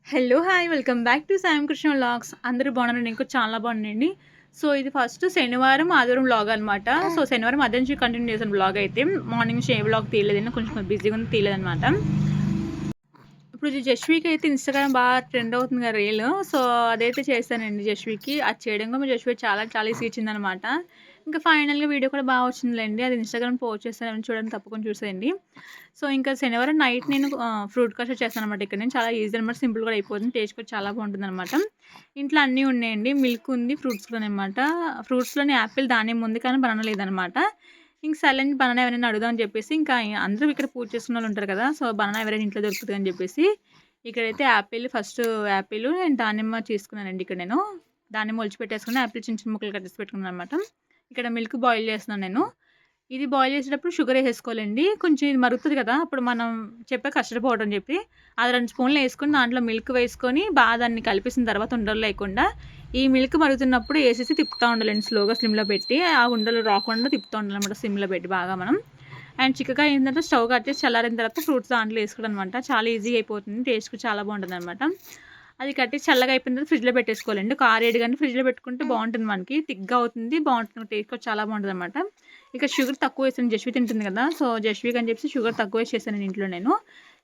Hello! Hi! Welcome back to సాయం Krishna vlogs. అందరూ బాగున్నారా? నేను కూడా చాలా బాగున్నానండి. సో, ఇది ఫస్ట్ శనివారం, ఆదివారం వ్లాగ్ అనమాట. సో, శనివారం మధ్యాహ్నం నుంచి కంటిన్యూ చేశాను వ్లాగ్ అయితే. మార్నింగ్ నుంచి ఏ వ్లాగ్ తీయలేదండి. కొంచెం బిజీగా ఉంది తీయలేదనమాట. ఇప్పుడు జస్వికి అయితే ఇన్‌స్టాగ్రామ్ బాగా ట్రెండ్ అవుతుంది కదా రీల్. సో, అదైతే చేశానండి జస్వికి. అది చేయడం కూడా జస్వి చాలా చాలా ఇచ్చిందనమాట. ఇంకా ఫైనల్‌గా వీడియో కూడా బాగా వచ్చిందిలెండి. అది ఇన్‌స్టాగ్రామ్ పోస్ట్ చేశాను చూడండి తప్పకుండా చూసేయండి. సో, ఇంకా శనివారం నైట్ నేను ఫ్రూట్ కస్టర్డ్ చేస్తాననమాట ఇక్కడ నేను. చాలా ఈజీ అనమాట. సింపుల్ కూడా అయిపోతుంది. టేస్ట్ కూడా చాలా బాగుంటుందనమాట. ఇంట్లో అన్నీ ఉన్నాయండి. మిల్క్ ఉంది, ఫ్రూట్స్ కూడా అనమాట. ఫ్రూట్స్‌లోని యాపిల్, దానిమ్మ ఉంది కానీ బనానా లేదనమాట. ఇంక సర్లేండి బనానా ఎవరైనా అడుగుదాం అని చెప్పేసి ఇంకా అందరూ ఇక్కడ పూజ చేసుకున్నోళ్ళు ఉంటారు కదా! సో, బనానా ఎవరైనా ఇంట్లో దొరుకుతది అని చెప్పేసి ఇక్కడైతే ఫస్ట్ యాపిల్ అండ్ దానిమ్మ తీసుకున్నానండి ఇక్కడ నేను. దానిమ్మ ఒలిచిపెట్టేసుకుని యాపిల్ చిన్న చిన్న ముక్కలు కట్ చేసి పెట్టుకున్నాననమాట. ఇక్కడ మిల్క్ బాయిల్ చేస్తున్నాను నేను. ఇది బాయిల్ చేసేటప్పుడు షుగర్ ఏసేసుకోవాలండి. కొంచెం ఇది మరుగుతది కదా! అప్పుడు మనం చెప్పా కస్టర్డ్ పౌడర్ అని చెప్పి. అది 2 స్పూన్లు ఏసుకొని దాంట్లో మిల్క్ వేసుకొని బాగా దాన్ని కలిపేసిన తర్వాత ఉండలు లేకుండా ఈ మిల్క్ మరుగుతున్నప్పుడు ఏసేసి తిప్పుతా ఉండాలండి స్లోగా స్లిమ్‌లో పెట్టి. ఆ ఉండలు రాకుండా తిప్పుతూ ఉండాలన్నమాట సిమ్‌లో పెట్టి బాగా మనం. అండ్ చిక్కగా ఏంటంటే స్టవ్ కట్టేసి చల్లారిన తర్వాత ఫ్రూట్స్ దాంట్లో ఏసుకోవడం అనమాట. చాలా ఈజీగా అయిపోతుంది. టేస్ట్ కూడా చాలా బాగుంటుందనమాట. అది కట్టేసి చల్లగా అయిపోయిన తర్వాత ఫ్రిడ్జ్‌లో పెట్టేసుకోవాలండి. ఒక 6, 7 గంటలు ఫ్రిడ్జ్‌లో పెట్టుకుంటే బాగుంటుంది మనకి. థిక్‌గా అవుతుంది. బాగుంటుంది. టేస్ట్ కూడా చాలా బాగుంటుందనమాట. ఇక షుగర్ తక్కువ వేసాను. జస్వి తింటుంది కదా! సో, జస్వికి అని చెప్పేసి షుగర్ తక్కువ వేసేసాను ఇంట్లో నేను.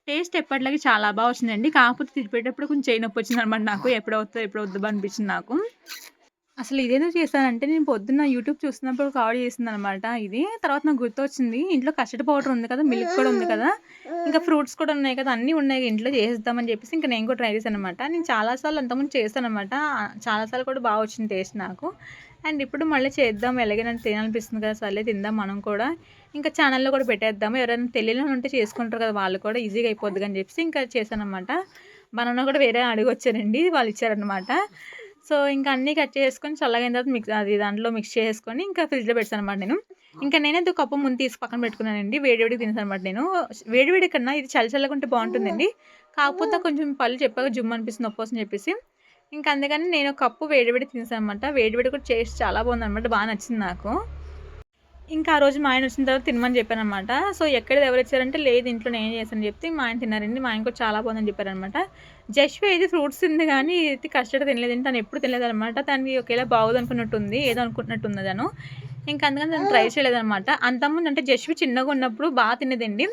టేస్ట్ ఎప్పటిలాగే చాలా బా వచ్చిందండి. కాకపోతే తిప్పేటప్పుడు కొంచెం చెయ్యి నొప్పొచ్చిందనమాట నాకు. ఎప్పుడవుతదో ఎప్పుడవుద్దా అనిపించింది నాకు. అసలు ఇదెందుకు చేశానంటే, నేను పొద్దున్న యూట్యూబ్ చూస్తున్నప్పుడు ఒక ఆవిడ చేసిందనమాట ఇది. తర్వాత నాకు గుర్తొచ్చింది. ఇంట్లో కస్టర్డ్ పౌడర్ ఉంది కదా! మిల్క్ కూడా ఉంది కదా! ఇంకా ఫ్రూట్స్ కూడా ఉన్నాయి కదా! అన్నీ ఉన్నాయి ఇంట్లో చేసేద్దామని చెప్పేసి ఇంక నేను కూడా ట్రై చేశాననమాట. నేను చాలా సార్లు అంతకుముందు చేశాననమాట. చాలా సార్లు కూడా బా వచ్చింది టేస్ట్ నాకు. అండ్ ఇప్పుడు మళ్ళీ చేద్దాం ఎలాగైనా తినాలనిపిస్తుంది కదా! సర్లే తిందాం మనం కూడా. ఇంకా ఛానల్‌లో కూడా పెట్టేద్దాము. ఎవరైనా తెలియనోళ్ళు ఉంటే చేసుకుంటారు కదా! వాళ్ళు కూడా ఈజీగా అయిపోద్దిగా అని చెప్పేసి ఇంకా చేశాననమాట. బనానా కూడా వేరే అడిగొచ్చారండి. వాళ్ళు ఇచ్చారనమాట. సో, ఇంకా అన్నీ కట్ చేసుకొని చల్లగయిన తర్వాత దాంట్లో మిక్స్ చేసేసుకొని ఇంకా ఫ్రిడ్జ్‌లో పెట్టేసాననమాట నేను. ఇంకా నేనైతే ఒక కప్పు ముందు తీసి పక్కన పెట్టుకున్నానండి. వేడి వేడిగా తినేసాననమాట నేను. వేడి వేడి కన్నా ఇది చల్ల చల్లగా ఉంటే బావుంటుందండి. కాకపోతే కొంచెం పళ్ళు చెప్పాక జుమ్ అనిపిస్తుంది నొప్పొస్తుందని చెప్పేసి. ఇంక అందుకని నేను ఒక కప్పు వేడి వేడిగా తినేసాననమాట. వేడి వేడి కూడా టేస్ట్ చాలా బావుందనమాట. బా నచ్చింది నాకు. ఇంకా ఆ రోజు మా ఆయన వచ్చిన తర్వాత తినమని చెప్పాననమాట. సో, ఎక్కడిది ఎవరిచ్చారంటే, లేదు ఇంట్లో నేనే చేశానని చెప్తే, మా ఆయన తిన్నారండి. మా ఆయన కూడా చాలా బాగుందని చెప్పారనమాట. జస్వి అయితే ఫ్రూట్స్ తింది గానీ, ఇది కస్టర్డ్ తినలేదండి. తను ఎప్పుడు తినలేదనమాట. తనకి ఒకేలా బాగోదనుకున్నట్టుంది. ఏదో అనుకుంటున్నట్టుంది తను. ఇంక అందుకని తను ట్రై చేయలేదనమాట. అంతకుముందు అంటే జస్వి చిన్నగున్నప్పుడు బా తినేదండి.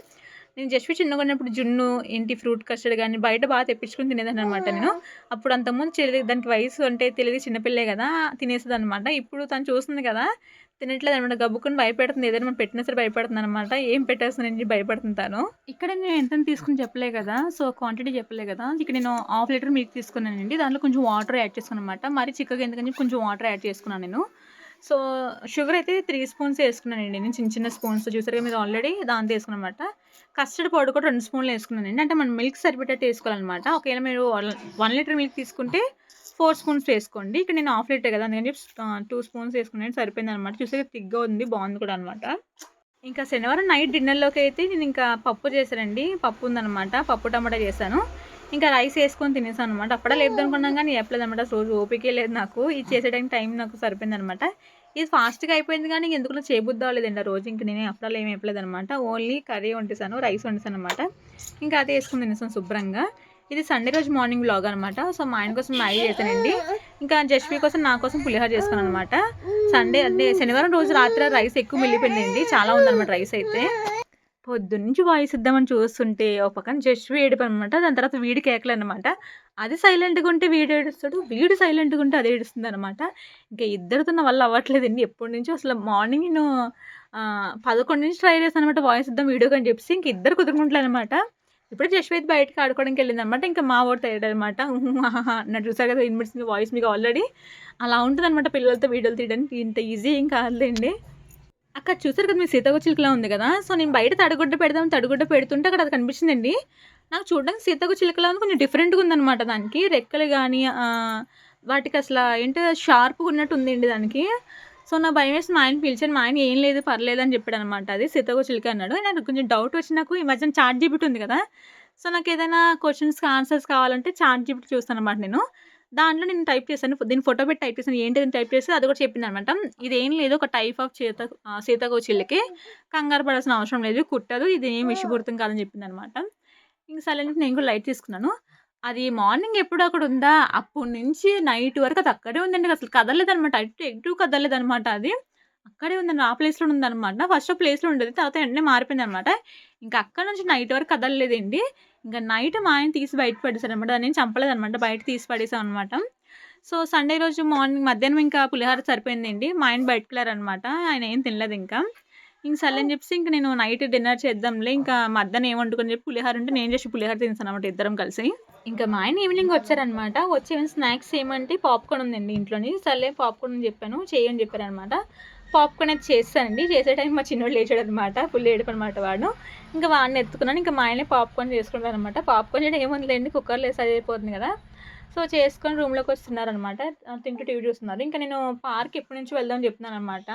నేను జస్వి చిన్నగున్నప్పుడు జున్ను, ఫ్రూట్ కస్టర్డ్ గాని, బయట తెప్పించుకొని తినేదాన్ననమాట నేను. అప్పుడు అంతకుముందు దానికి వయసు అంటే తెలియదు చిన్న పిల్లే గదా! తినేసేదనమాట. ఇప్పుడు తను చూస్తుంది కదా! తినట్లేదనమాట. గబుక్కుని భయపెడుతుంది. ఏదైనా మనం పెట్టినా సరే భయపడుతుందనమాట. ఏం పెట్టేస్తానని భయపడుతుంది తను. ఇక్కడ నేను ఎంతని తీసుకుని చెప్పలే కదా! సో, క్వాంటిటీ చెప్పలే కదా! ఇక్కడ నేను హాఫ్ లీటర్ మిల్క్ తీసుకున్నానండి. దాంట్లో కొంచెం వాటర్ యాడ్ చేసుకున్నాననమాట. మరీ చిక్కగా ఎందుకని చెప్పి కొంచెం వాటర్ యాడ్ చేసుకున్నాను నేను. సో, షుగర్ అయితే 3 స్పూన్స్ ఏసుకున్నానండి నేను. చిన్న చిన్న స్పూన్స్ చూసారుగా మీరు ఆల్రెడీ దాంతో ఏసుకున్నాననమాట. కస్టర్డ్ పౌడర్ కూడా 2 స్పూన్లు ఏసుకున్నానండి. అంటే మనం మిల్క్ సరిపడేట్టు ఏసుకోవాలనమాట. ఒకవేళ మీరు 1 లీటర్ మిల్క్ తీసుకుంటే 4 స్పూన్స్ వేసుకోండి. ఇక్కడ నేను హాఫ్ లీటర్ కదా! అందుకని చెప్పి 2 స్పూన్స్ వేసుకున్నాను సరిపోయిందనమాట. చూసారా థిక్‌గా ఉంది. బాగుంది కూడా అనమాట. ఇంకా శనివారం నైట్ డిన్నర్‌లోకైతే నేనింకా పప్పు చేశానండి. పప్పు ఉందనమాట. పప్పు టమాటా చేశాను. ఇంకా రైస్ ఏసుకొని తినేసాననమాట. అప్పుడే లేపుదనుకున్నాను గానీ ఏపలేదనమాట. అసలు రోజు ఓపికే లేదు నాకు. ఇది చేసేయడానికి టైం నాకు సరిపోయిందనమాట. ఇది ఫాస్ట్‌గా అయిపోయింది గానీ ఎందుకనో చేయబుద్ధి అవ్వలేదండి ఆ రోజు. ఇంక నేను అప్పడాలు ఏమి ఏపలేదనమాట. ఓన్లీ కర్రీ వండేసాను. రైస్ వండేసాననమాట. ఇంకా అదే ఏసుకొని తినేసాను శుభ్రంగా. ఇది సండే రోజు మార్నింగ్ వ్లాగ్ అనమాట. సో, మా ఆయన కోసం మ్యాగీ చేశానండి. ఇంకా జస్వి కోసం, నా కోసం పులిహోర చేసుకున్నాననమాట. సండే అంటే శనివారం రోజు రాత్రి రైస్ ఎక్కువ మిగిలిపోయిందండి. చాలా ఉందనమాట రైస్ అయితే. పొద్దున్నుంచి వాయిస్ ఇద్దామని చూస్తుంటే, ఒక పక్కన జస్వి ఏడుపనమాట. దాని తర్వాత వీడి కేకలనమాట. అది సైలెంట్‌గా ఉంటే వీడు ఏడుస్తాడు. వీడు సైలెంట్‌గా ఉంటే అది ఏడుస్తుందనమాట. ఇంక ఇద్దరితో నా వల్ల అవ్వట్లేదండి. ఎప్పటినుంచో అసలు మార్నింగ్ నేను 11 నుంచి ట్రై చేశాననమాట వాయిస్ ఇద్దాం వీడియోకి అని చెప్పేసి. ఇంక ఇద్దరు కుదురుకుంటలేదనమాట. ఇప్పుడే జస్ట్ అయితే బయటకి ఆడుకోవడానికెళ్ళిందనమాట. ఇంకా మా వోడు తేడాడనమాట. హుహు, హాహా అన్నాడు చూసారు కదా! వినిపిస్తుంది వాయిస్ మీకు ఆల్రెడీ. అలా ఉంటదనమాట పిల్లలతో వీడియోలు తీయడానికి. ఇంత ఈజీ ఏం కాదులెండి. అక్కడ చూసారు కదా! మీరు సీతాకోకచిలుకలా ఉంది కదా! సో, నేను బయట తడిగుడ్డ పెడుతుంటే అక్కడ అది కనిపించిందండి. నాకు చూడడానికి సీతాకోకచిలుకలా ఉంది. కొంచెం డిఫరెంట్‌గా ఉందనమాట దానికి. రెక్కలు గాని వాటికసల షార్ప్‌గా ఉన్నట్టు ఉందండి దానికి. సో, నాకు భయమేసి మా ఆయనని పిలిచాను. మా ఆయన "ఏం లేదు పర్లేదు" అని చెప్పాడనమాట. అది సీతాకోకచిలుక అన్నాడు. నాకు కొంచెం డౌట్ వచ్చి నాకు ఈ మధ్యన చాట్ జీపీటీ ఉంది కదా! సో, నాకేదైనా క్వెషన్స్‌కి ఆన్సర్స్ కావాలంటే చాట్ జీపీటీ చూస్తాననమాట నేను. దాంట్లో నేను టైప్ చేశాను. దీన్ని ఫోటో పెట్టి టైప్ చేశాను. ఏంటిదని టైప్ చేస్తే అది కూడా చెప్పిందనమాట. ఇదేం లేదు ఒక టైప్ ఆఫ్ సీతాకోకచిలుకే. కంగారు పడాల్సిన అవసరం లేదు. కుట్టదు. ఇది ఏం విషపూరితం కాదని చెప్పిందనమాట. ఇంక సర్లే అని నేను కూడా లైట్ తీసుకున్నాను. అది మార్నింగ్ ఎప్పుడు అక్కడుందా, అప్పటి నుంచి నైట్ వరకు అది అక్కడే ఉందండి. అసలు కదలలేదనమాట. అటు ఎటు కదలలేదనమాట అది. అక్కడే ఉందండి. ఆ ప్లేస్‌లోనే ఉందనమాట. ఫస్ట్ ప్లేస్‌లో ఉండేది. తర్వాత వెంటనే మారిపోయిందనమాట. ఇంక అక్కడి నుంచి నైట్ వరకు కదలలేదండి. ఇంక నైట్ మా ఆయన తీసి బయట పడేసాడనమాట. దాన్నేం చంపలేదనమాట. బయట తీసి పడేసామనమాట. సో, సండే రోజు మార్నింగ్ మధ్యాహ్నం ఇంకా పులిహోర సరిపోయిందండి. మా ఆయన బయటికెళ్లారనమాట. ఆయన ఏం తినలేదింకా. ఇంక సర్లే అని చెప్పేసి ఇంక నేను నైట్ డిన్నర్ చేద్దాంలే, ఇంకా మధ్యాహ్నం ఏం వండుకోని చెప్పి పులిహోర ఉంటే నేను జస్ట్ పులిహోర తినేసాననమాట ఇద్దరం కలిసి. ఇంకా మా ఆయన ఈవినింగ్ వచ్చారనమాట. వచ్చి ఏమైనా స్నాక్స్ చేయమంటే పాప్‌కార్న్ ఉందండి ఇంట్లోని. సర్లే పాప్‌కార్న్ అని చెప్పాను. చెయ్యి అని చెప్పారనమాట. పాప్‌కార్న్ అయితే చేసేసానండి. చేసే టైంకి మా చిన్నోడు లేచాడనమాట. ఫుల్ ఏడుపనమాట వాడు. ఇంకా వాడిని ఎత్తుకున్నాను. ఇంకా మా ఆయనే పాప్‌కార్న్ చేసుకుంటారనమాట. పాప్‌కార్న్ చేయడం ఏముందిలేండి, కుక్కర్‌లో ఏసి అయిపోతుంది కదా! సో, చేసుకొని రూమ్‌లోకొచ్చి తిన్నారనమాట. తింటూ టీవీ చూస్తున్నారు. ఇంకా నేను పార్క్ ఎప్పటినుంచో వెళ్దాం అని చెప్తున్నాననమాట.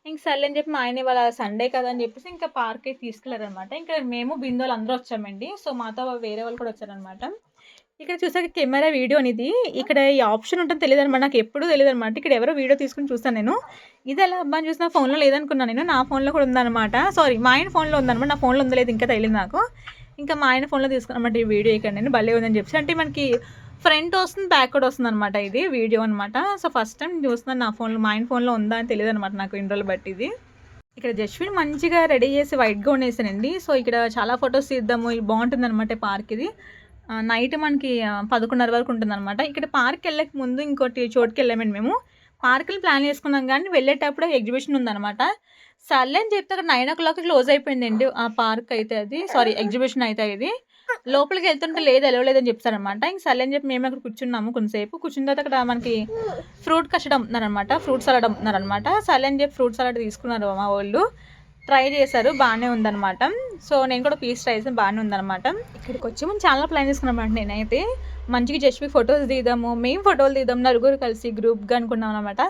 ఇంక సర్లే అని చెప్పి మా ఆయన ఇవాళ సండే కదా అని చెప్పేసి ఇంకా పార్క్‌కి తీసుకెళ్లారనమాట. ఇంకా మేము, బిందోలు అందరూ వచ్చామండి. సో, మాతో వేరే వాళ్ళు కూడా వచ్చారనమాట. ఇక్కడ చూసాక కెమెరా వీడియో అనేది ఇక్కడ ఈ ఆప్షన్ ఉంటదని తెలీదనమాట. నాకెప్పుడూ తెలీదనమాట. ఇక్కడ ఎవరో వీడియో తీసుకొని చూసాను నేను. ఇదెలా అబ్బా అని చూసి నా ఫోన్‌లో లేదనుకున్నా నేను. నా ఫోన్‌లో కూడా ఉందనమాట. సారీ, మా ఆయన ఫోన్‌లో ఉందనమాట. నా ఫోన్‌లో ఉందో లేదో ఇంకా తెలీదు నాకు. ఇంకా మా ఆయన ఫోన్‌లో తీసుకున్నానమాట ఈ వీడియో ఇక్కడ నేను. భలే ఉందని చెప్పేసి. అంటే మనకి ఫ్రంట్ వస్తుంది, బ్యాక్ కూడా వస్తుందనమాట ఇది వీడియో అనమాట. సో, ఫస్ట్ టైమ్ చూస్తున్నాను నా ఫోన్‌లో. మా ఆయన ఫోన్‌లో ఉందా అని తెలీదనమాట నాకు ఇన్ని రోజులు బట్టి ఇది. ఇక్కడ జస్విన్ మంచిగా రెడీ చేసి వైట్ గౌన్ ఏసానండి. సో, ఇక్కడ చాలా ఫోటోస్ తీద్దాము. ఇది బావుంటుందనమాట పార్క్ ఇది. నైట్ మనకి 11:30 వరకు ఉంటుందనమాట. ఇక్కడ పార్క్‌కెళ్ళక ముందు ఇంకోటి చోటుకెళ్ళామండి మేము. పార్కులు ప్లాన్ చేసుకున్నాం గానీ, వెళ్ళేటప్పుడు ఎగ్జిబిషన్ ఉందనమాట. సర్లే అని చెప్తే అక్కడ 9:00 క్లోజ్ అయిపోయిందండి. ఆ పార్క్ అయితే అది. సారీ, ఎగ్జిబిషన్ అయితే ఇది. లోపలికెళ్తుంటే లేదు, ఎలవ్ లేదని చెప్పేసారనమాట. ఇంక సర్లే అని చెప్పి మేము అక్కడ కూర్చున్నాము కొంతసేపు. కూర్చున్న తర్వాత అక్కడ మనకి ఫ్రూట్ కస్టర్డ్ అమ్ముతున్నారనమాట. ఫ్రూట్ సలాడ్ అమ్ముతున్నారనమాట. సర్లే అని చెప్పి ఫ్రూట్ సలాడ్ తీసుకున్నారు మా వోళ్ళు. ట్రై చేశారు. బానే ఉందనమాట. సో, నేను కూడా పీస్ ట్రై చేసాను. బానే ఉందనమాట. ఇక్కడికొచ్చే ముందు చాలా ప్లాన్ చేసుకున్నానమాట నేనైతే. మంచిగా జస్ట్‌వి ఫోటోస్ దిగుదాము, మేము ఫోటోలు దిగుదాం, నలుగురు కలిసి గ్రూప్‌గా అనుకున్నామనమాట.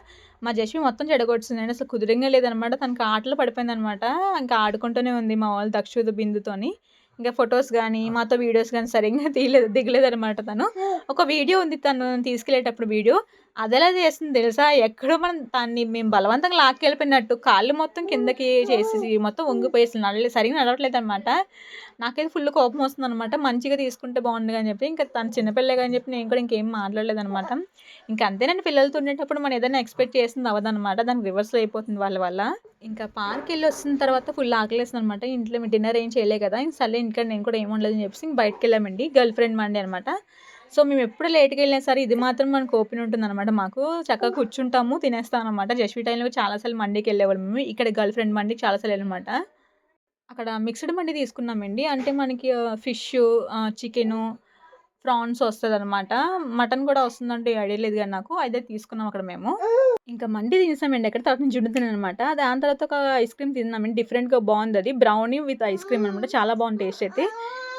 మా జస్ట్‌వి మొత్తం చెడగొట్టేసిందండి. అసలు కుదిరంగా లేదనమాట. తనకి ఆటలో పడిపోయిందనమాట. ఇంకా ఆడుకుంటూనే ఉంది మా వాళ్ళు దక్షుతో, బిందుతోని. ఇంకా ఫోటోస్ గానీ, మాతో వీడియోస్ గానీ సరింగా దిగలేదనమాట తను. ఒక వీడియో ఉంది తను తీసుకెళ్ళేటప్పుడు వీడియో. అదెలా చేస్తుంది తెలుసా? ఎక్కడో దాన్ని మేము బలవంతంగా లాక్కెళ్ళిపోయినట్టు కాళ్ళు మొత్తం కిందకి చేసేసి మొత్తం వంగిపోయి అసలు సరిగ్గా నడవట్లేదనమాట. నాకైతే ఫుల్ కోపమొస్తుందనమాట. మంచిగా తీసుకుంటే బావుండుగా అని చెప్పి. ఇంకా తను చిన్న పిల్లే అని చెప్పి నేను కూడా ఇంకేం మాట్లాడలేదనమాట. ఇంక అంతేనండి, పిల్లలతో ఉండేటప్పుడు మనం ఏదైనా ఎక్స్‌పెక్ట్ చేసింది అవ్వదనమాట. దానికి రివర్స్‌లో అయిపోతుంది వాళ్ళ వల్ల. ఇంకా పార్క్‌కెళ్ళి వస్తున్న తర్వాత ఫుల్ ఆకలేసిందనమాట. ఇంట్లో డిన్నర్ ఏం చేయలే కదా! ఇంక సర్లే ఇంట్లో నేను కూడా ఏం వండలేదని చెప్పేసి ఇంక బయటికెళ్ళామండి. గర్ల్ ఫ్రెండ్ మండే అనమాట. సో, మేమెప్పుడు లేట్‌గెళ్ళినా సరే ఇది మాత్రం మనకు ఓపెన్ ఉంటుందనమాట మాకు. చక్కగా కూర్చుంటాము, తినేస్తామనమాట. జస్వి టైమ్‌లో చాలా సార్లు మండీకెళ్ళేవాళ్ళం మేము. ఇక్కడ గర్ల్ ఫ్రెండ్ మండీకి చాలా సార్లు వెళ్ళామనమాట. అక్కడ మిక్స్‌డ్ మండీ తీసుకున్నామండి. అంటే మనకి ఫిషు, చికెను, ప్రాన్స్ వస్తదనమాట. మటన్ కూడా వస్తుందంటే ఐడియా లేదు గానీ నాకు. అయితే తీసుకున్నాం అక్కడ మేము. ఇంకా మండీ తినేసామండి అక్కడ. తర్వాత నేను జున్ను తిన్నాననమాట. దాని తర్వాత ఒక ఐస్ క్రీమ్ తిన్నామండి. డిఫరెంట్‌గా బావుందది. బ్రౌనీ విత్ ఐస్ క్రీమ్ అనమాట. చాలా బావుంది టేస్ట్ అయితే.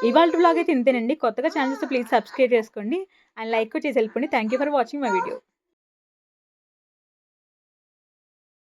ఇవాల్టి వ్లాగ్ అయితే ఇంతేనండి. కొత్తగా ఛానల్ చూస్తే ప్లీజ్ సబ్స్క్రైబ్ చేసుకోండి. అండ్ లైక్ కూడా చేసి వెళ్ళిపోండి. Thank you for watching my video.